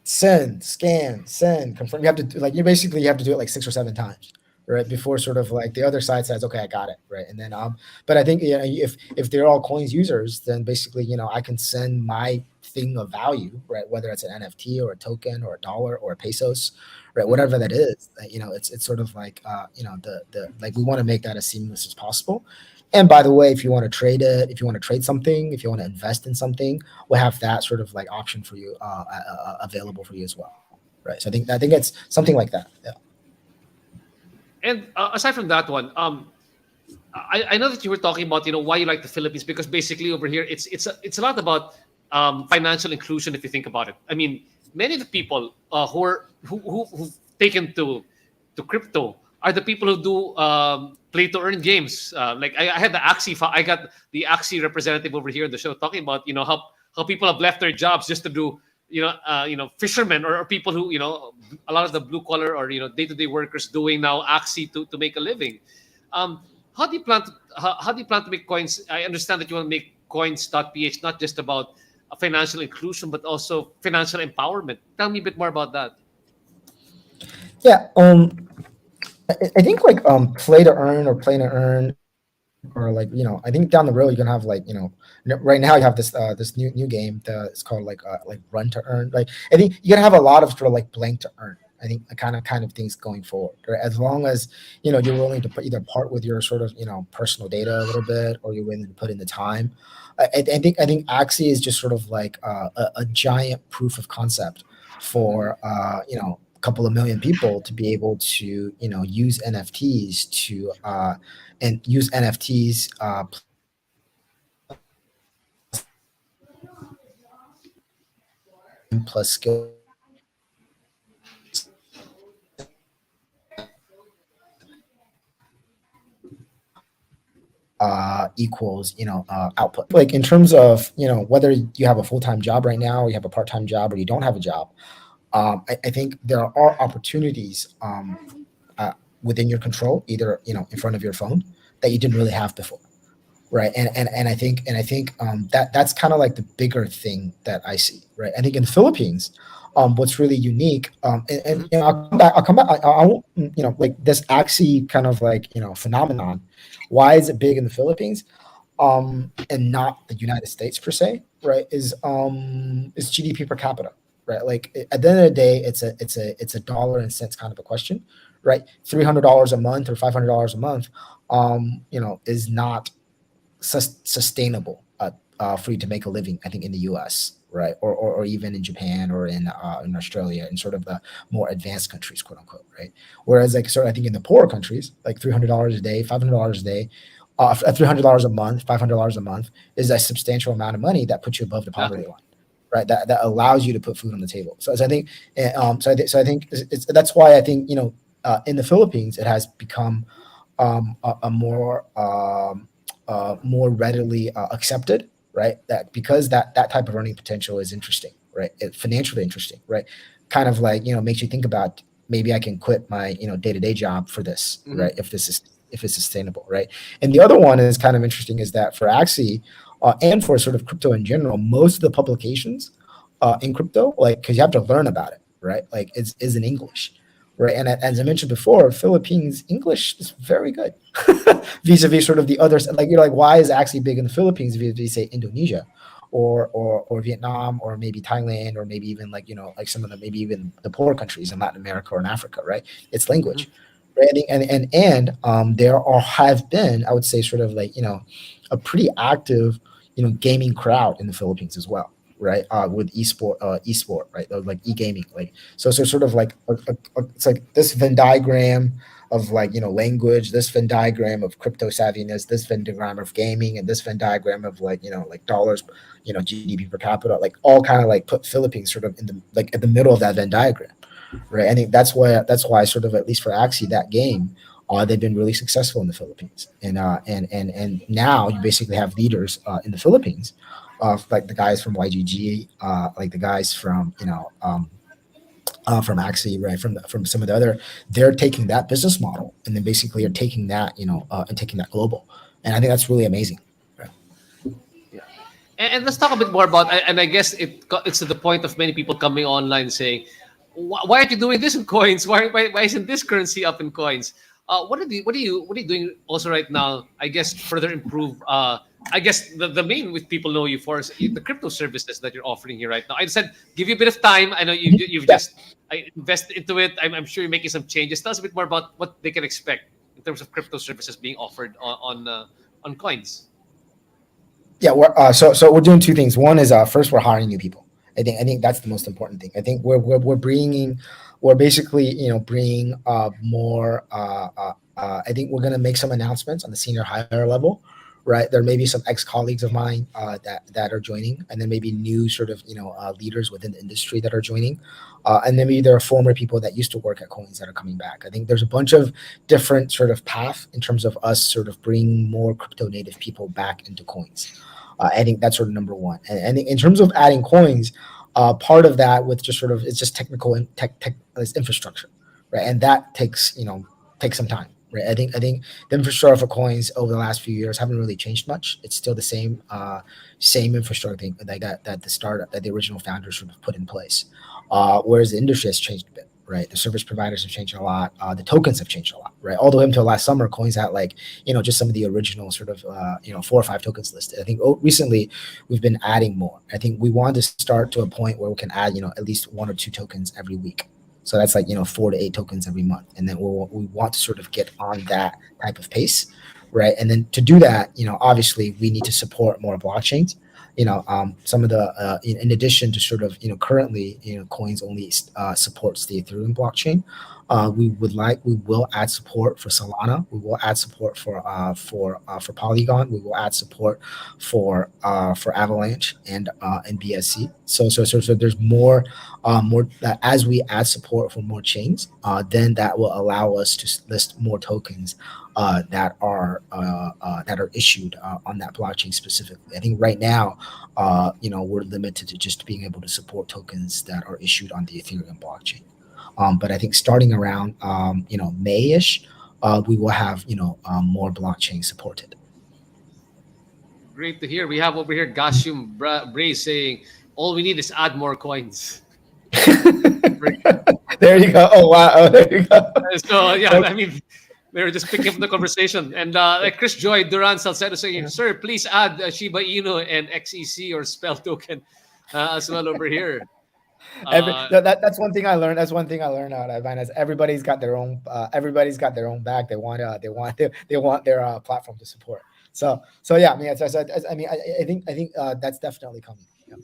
send, scan, send, confirm. You have to like you have to do it like 6 or 7 times, right? Before sort of like the other side says, okay, I got it, right? And then but I think if they're all coins users, then basically I can send my thing of value, right? Whether it's an NFT or a token or a dollar or a pesos, right? Mhm. Whatever that is, it's sort of like the like we want to make that as seamless as possible. And by the way, if you want to trade it, if you want to trade something, if you want to invest in something, we'll have that sort of like option for you available for you as well, right? So I think it's something like that. Yeah. And aside from that one, I know that you were talking about why you like the Philippines, because basically over here it's a lot about financial inclusion. If you think about it, I mean, many of the people who've taken to crypto are the people who do play to earn games. Like I had the I got the Axie representative over here in the show talking about how people have left their jobs just to do fishermen, or people who a lot of the blue collar or day-to-day workers doing now Axie to make a living. Um, how do you plan to make coins? I understand that you want to make coins.ph not just about financial inclusion but also financial empowerment. Tell me a bit more about that. Yeah. I think like play to earn or play to earn, or like I think down the road you're gonna have like right now you have this new game, it's called like run to earn. Like I think you're gonna have a lot of sort of like blank to earn, I think the kind of things going forward, right? As long as you're willing to either part with your sort of personal data a little bit, or you're willing to put in the time. I think Axie is just sort of like a giant proof of concept for a couple of million people to be able to use NFTs to and use NFTs plus skill sets equals output. Like in terms of whether you have a full-time job right now, or you have a part-time job, or you don't have a job, I think there are opportunities within your control, either in front of your phone, that you didn't really have before, right? And I think that's kind of like the bigger thing that I see, right? I think in the Philippines, what's really unique, and Mhm. I'll come back. I won't, like this Axie kind of like phenomenon. Why is it big in the Philippines, and not the United States per se, right? Is GDP per capita, right? Like at the end of the day, it's a dollar and cents kind of a question, right? $300 a month or $500 a month, is not sustainable for you to make a living, I think, in the US, right? Or even in Japan, or in Australia, in sort of the more advanced countries, quote unquote, right? Whereas like sort of I think in the poorer countries, like $300 a day, $500 a day, $300 a month, $500 a month is a substantial amount of money that puts you above the poverty Exactly. line, right? That allows you to put food on the table. So, I think, so I think that's why I think in the Philippines it has become a more readily accepted, right? That because that type of earning potential is interesting, right? Financially interesting, right? Kind of like makes you think about, maybe I can quit my day to day job for this, Hmm. right? If it's sustainable, right? And the other one is kind of interesting, is that for Axie, and for sort of crypto in general, most of the publications in crypto, like, because you have to learn about it, right? Like is in English, right? And as I mentioned before, Philippines English is very good vis-a-vis sort of the others. Like like, why is actually big in the Philippines vis-a-vis say Indonesia, or Vietnam, or maybe Thailand, or maybe even like like some of the, maybe even the poorer countries in Latin America or in Africa, right? It's Hmm. language, right? And there are have been, I would say, sort of like a pretty active gaming crowd in the Philippines as well, right? With esport, right? Like e-gaming, like, so sort of like it's like this Venn diagram of like language, this Venn diagram of crypto savviness, this Venn diagram of gaming, and this Venn diagram of like like dollars, GDP per capita, like all kind of like put Philippines sort of in the, like at the middle of that Venn diagram, right? I think that's why sort of, at least for Axie, that game, they've been really successful in the Philippines, and now you basically have leaders in the Philippines, like the guys from YGG, like the guys from from Axie, right? From some of the other, they're taking that business model and then basically are taking that, and taking that global, and I think that's really amazing. Right? Yeah. And let's talk a bit more about, and I guess it's to the point of many people coming online saying, Why aren't you doing this in coins? Why isn't this currency up in coins?" What are you doing also right now? I guess to further improve. I guess the main which people know you for is the crypto services that you're offering here right now. I said give you a bit of time. I know Mhm. you've Yeah. just invest into it. I'm sure you're making some changes. Tell us a bit more about what they can expect in terms of crypto services being offered on coins. Yeah, so we're doing two things. One is, first, we're hiring new people. I think that's the most important thing. I think we're basically bringing more. I think we're gonna make some announcements on the senior higher level, right? There may be some ex colleagues of mine that are joining, and then maybe new sort of leaders within the industry that are joining, and then maybe there are former people that used to work at Coins that are coming back. I think there's a bunch of different sort of path in terms of us sort of bringing more crypto native people back into Coins. I think that's sort of number one. And in terms of adding coins, part of that with just sort of it's just technical and tech it's infrastructure, right? And that takes some time, right? I think the infrastructure for coins over the last few years haven't really changed much. It's still the same infrastructure thing that the startup that the original founders sort of put in place. Whereas the industry has changed a bit, right? The service providers have changed a lot. The tokens have changed a lot, right? All the way until last summer, coins had like just some of the original sort of 4 or 5 tokens listed. I think recently we've been adding more. I think we want to start to a point where we can add at least 1 or 2 tokens every week. So that's like 4 to 8 tokens every month, and then we want to sort of get on that type of pace, right? And then to do that, obviously we need to support more blockchains. Some of the in addition to sort of currently coins only supports the Ethereum blockchain. We will add support for Solana. We will add support for Polygon. We will add support for Avalanche and BSC. So there's more as we add support for more chains, then that will allow us to list more tokens that are issued on that blockchain specifically. I think right now, we're limited to just being able to support tokens that are issued on the Ethereum blockchain. But I think starting around May-ish, we will have more blockchain supported. Great to hear. We have over here Gashum Bray saying, all we need is add more coins. There you go. Oh wow. Oh, there you go. So yeah, I mean, they were just picking up the conversation. And like Chris Joy Duran Salcedo saying, sir, please add Shiba Inu and XEC or spell token as well over here. That's one thing I learned. That's one thing I learned out of Binance. Everybody's got their own. Everybody's got their own bag. They want their platform to support. So yeah. I mean, I think that's definitely coming. Yeah.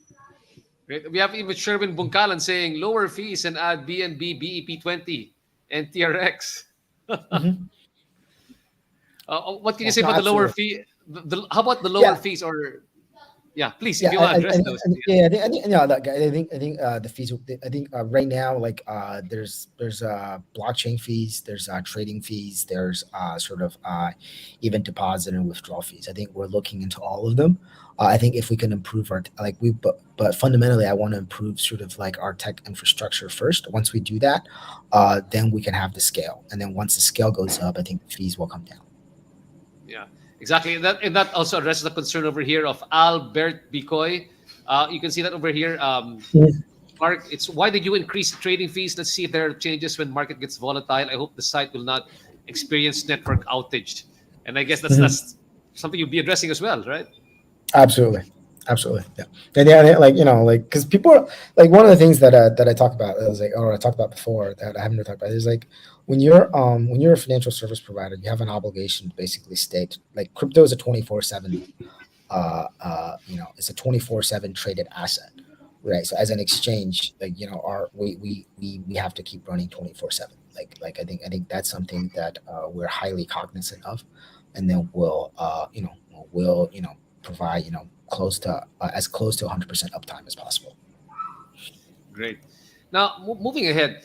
Great. We have even Sherwin Bunkalan saying lower fees and add BNB BEP20 and TRX. Mm-hmm. What can you say about the lower fee? How about the lower fees or? Yeah, please. If you want to address those. Yeah, I think the fees. I think right now, like there's blockchain fees, there's trading fees, there's sort of even deposit and withdrawal fees. I think we're looking into all of them. I think if we can improve but fundamentally, I want to improve sort of like our tech infrastructure first. Once we do that, then we can have the scale, and then once the scale goes up, I think the fees will come down. Yeah. Exactly, and that also addresses the concern over here of Albert Bicoy. You can see that over here. Mark, it's why did you increase the trading fees? Let's see if there are changes when market gets volatile. I hope the site will not experience network outage. And I guess that's something you'll be addressing as well, right? Absolutely. Yeah. And yeah, like because people like one of the things that I talk about is like, or I talked about before that I haven't really talked about is like when you're a financial service provider, you have an obligation to basically state like crypto is a 24/7 it's a 24/7 traded asset, right? So as an exchange, like we have to keep running 24/7. Like I think that's something that we're highly cognizant of, and then we'll provide close to as close to 100% uptime as possible. Great. Now, moving ahead,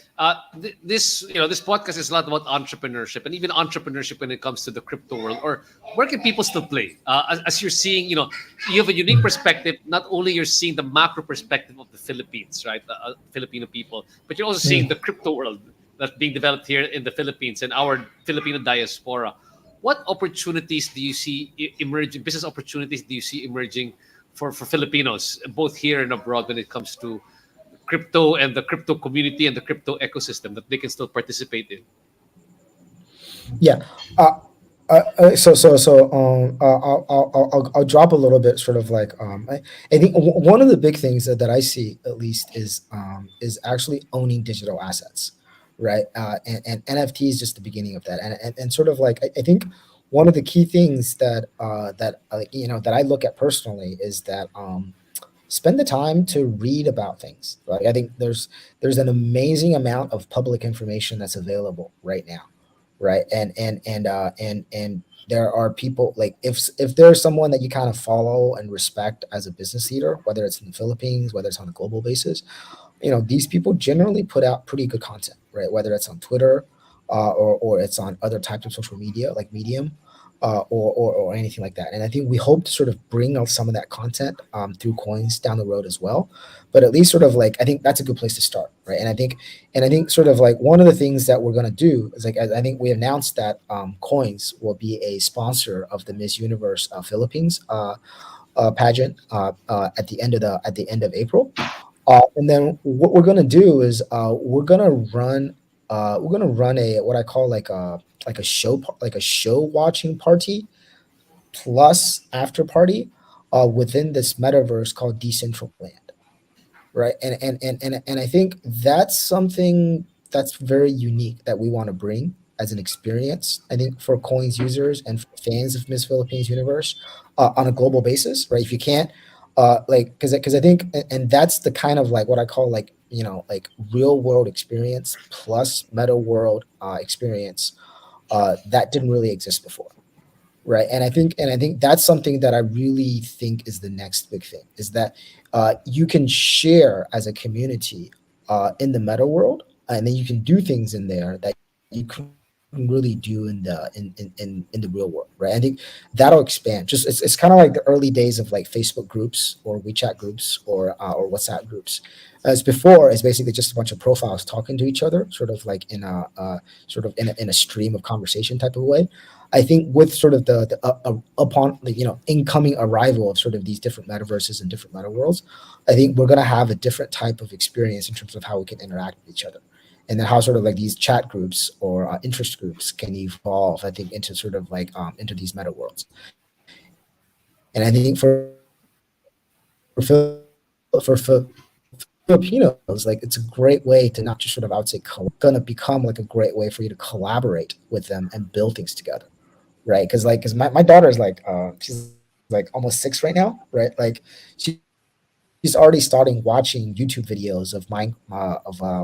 this podcast is a lot about entrepreneurship and even entrepreneurship when it comes to the crypto world. Or where can people still play? As you're seeing, you have a unique perspective. Not only you're seeing the macro perspective of the Philippines, right, Filipino people, but you're also seeing the crypto world that's being developed here in the Philippines and our Filipino diaspora. What opportunities do you see emerging? Business opportunities do you see emerging for Filipinos, both here and abroad, when it comes to crypto and the crypto community and the crypto ecosystem that they can still participate in? Yeah. I'll drop a little bit, sort of like I think one of the big things that I see at least is actually owning digital assets, right? And NFT is just the beginning of that, and sort of like I think one of the key things that I look at personally is that spend the time to read about things. Like I think there's an amazing amount of public information that's available right now, right? And there are people like if there's someone that you kind of follow and respect as a business leader, whether it's in the Philippines, whether it's on a global basis, these people generally put out pretty good content, right? Whether it's on Twitter or it's on other types of social media like Medium. Or anything like that. And I think we hope to sort of bring out some of that content through coins down the road as well. But at least sort of like I think that's a good place to start, right? And I think sort of like one of the things that we're gonna do is like I think we announced that coins will be a sponsor of the Miss Universe Philippines pageant at the end of April. And then what we're gonna do is we're gonna run a what I call like a show watching party plus after party within this metaverse called Decentraland, right? And I think that's something that's very unique that we want to bring as an experience. I think for Coins users and for fans of Miss Philippines Universe on a global basis, right? If you can't, like, because I think, and that's the kind of like what I call like like real world experience plus meta world experience that didn't really exist before, right? And I think that's something that I really think is the next big thing is that you can share as a community in the meta world, and then you can do things in there that you couldn't really do in the real world, right? I think that'll expand. Just it's kind of like the early days of like Facebook groups or WeChat groups or WhatsApp groups. As before, is basically just a bunch of profiles talking to each other, sort of like in a sort of in a stream of conversation type of way. I think with sort of the upon the incoming arrival of sort of these different metaverses and different meta worlds, I think we're gonna have a different type of experience in terms of how we can interact with each other, and then how sort of like these chat groups or interest groups can evolve. I think into sort of like into these meta worlds, and I think for Filipinos, like it's a great way to not just sort of I would say gonna become like a great way for you to collaborate with them and build things together, right? Because my daughter is like she's like almost 6 right now, right? Like she's already starting watching YouTube videos of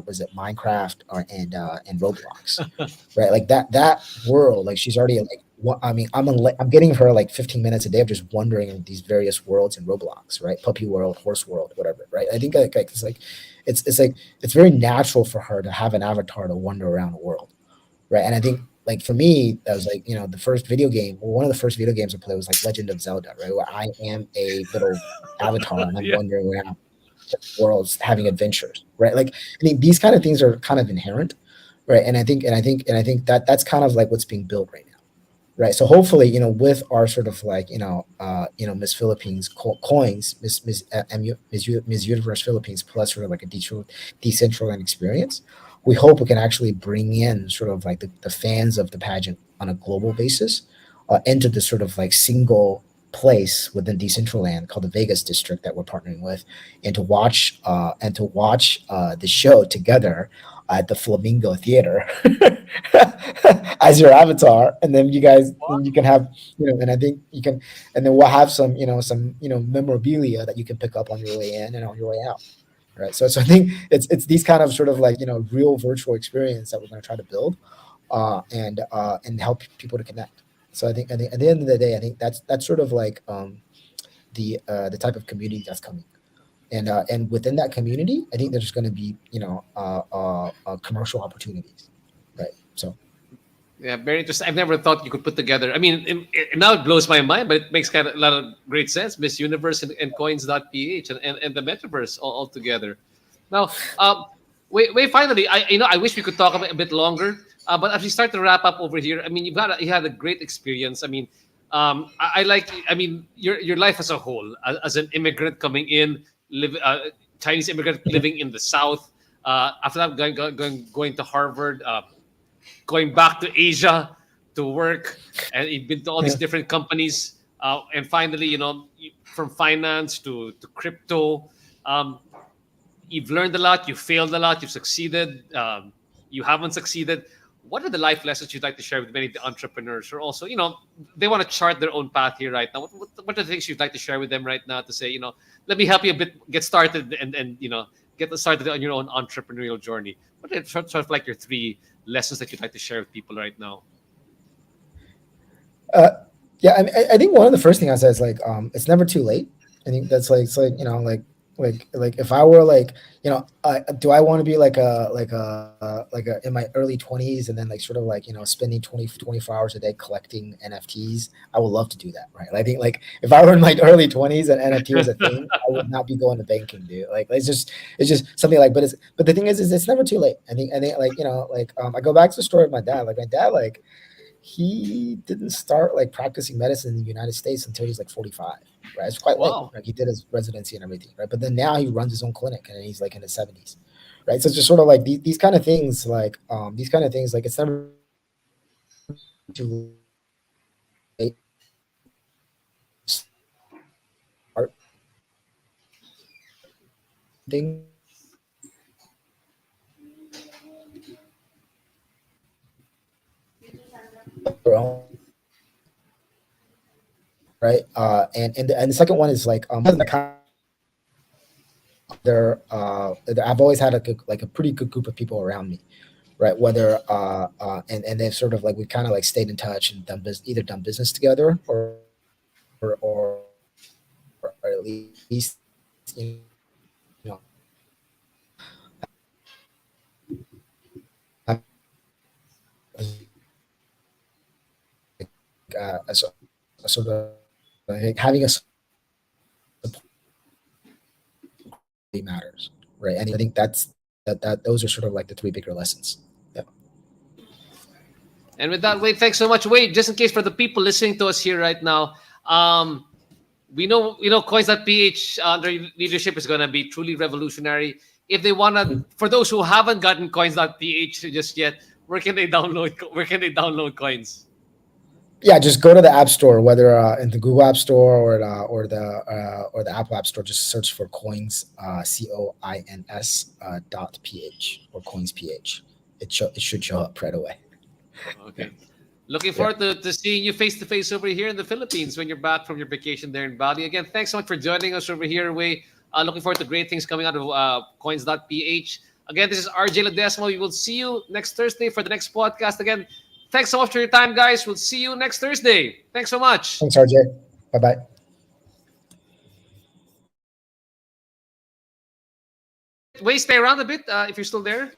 was it Minecraft and Roblox, right? Like that world, like she's already like what I mean, I'm getting her like 15 minutes a day of just wandering in these various worlds in Roblox, right? Puppy world, horse world, whatever, right? I think like it's like it's very natural for her to have an avatar to wander around the world, right? And I think like for me, that was like the first video game, or one of the first video games I played was like Legend of Zelda, right? Where I am a little avatar and I'm Yeah. wandering around worlds having adventures, right? Like I mean, these kind of things are kind of inherent, right? And I think that that's kind of like what's being built right now, right? So hopefully, with our sort of like Miss Philippines coins, Miss Universe Philippines plus sort of like a decentralized experience, we hope we can actually bring in sort of like the fans of the pageant on a global basis into this sort of like single place within Decentraland called the Vegas district that we're partnering with, and to watch the show together at the Flamingo Theater as your avatar, and then you can have and I think you can, and then we'll have some memorabilia that you can pick up on your way in and on your way out, right? So I think it's these kind of sort of like real virtual experience that we're going to try to build, and help people to connect. So I think at the end of the day, I think that's sort of like the type of community that's coming, and within that community, I think there's going to be commercial opportunities, right? So Yeah, very interesting. I've never thought you could put together. I mean, now it blows my mind, but it makes kind of a lot of great sense. Miss Universe and Coins.ph and the metaverse all together. Now, wait. Finally, I wish we could talk a bit longer. But as we start to wrap up over here, I mean, you had a great experience. I mean, I like. I mean, your life as a whole, as an immigrant coming in, Chinese immigrant living in the South. After that, going to Harvard. Going back to Asia to work, and you've been to all these yeah, different companies, and finally, from finance to crypto, um, you've learned a lot, you failed a lot, you've succeeded, you haven't succeeded. What are the life lessons you'd like to share with many of the entrepreneurs who are also, they want to chart their own path here right now? What are the things you'd like to share with them right now to say, let me help you a bit get started and get started on your own entrepreneurial journey? What are sort of like your three lessons that you'd like to share with people right now? uh, yeah. I think one of the first thing I said is like it's never too late. I think that's like it's like like if I were like do I want to be like a in my early 20s and then like sort of like spending 24 hours a day collecting NFTs? I would love to do that, right? Like, I think like if I were in my early 20s and NFT was a thing, I would not be going to banking, dude. Like it's just something like, but the thing is it's never too late. I think like like I go back to the story of my dad. Like my dad, like he didn't start like practicing medicine in the United States until he was like 45, right? It's quite late. Wow. Like he did his residency and everything, right? But then now he runs his own clinic and he's like in his 70s, right? So it's just sort of like these kind of things, like these kind of things, like it's never too late to start things. own, right? And the second one is like that kind of I've always had like a pretty good group of people around me, right? Whether and they've sort of like we kind of like stayed in touch and either done business together or at least a sort of like having a support really matters, right? And I think that those are sort of like the three bigger lessons. Yeah. And with that, Wade, thanks so much. Wade, just in case for the people listening to us here right now, we know Coins.ph under leadership is going to be truly revolutionary. If they want to, for those who haven't gotten Coins.ph just yet, where can they download? Where can they download Coins? Yeah, just go to the App Store, whether in the Google App Store or the Apple App Store. Just search for Coins, COINS .ph or Coins.ph. It should show up right away. Yeah, Okay. Looking yeah. forward to seeing you face to face over here in the Philippines when you're back from your vacation there in Bali. Again, thanks so much for joining us over here, Wei. Looking forward to great things coming out of coins.ph. Again, this is RJ Ledesma. We will see you next Thursday for the next podcast. Again, thanks so much for your time, guys. We'll see you next Thursday. Thanks so much. Thanks, RJ. Bye bye. Wei, stay around a bit if you're still there.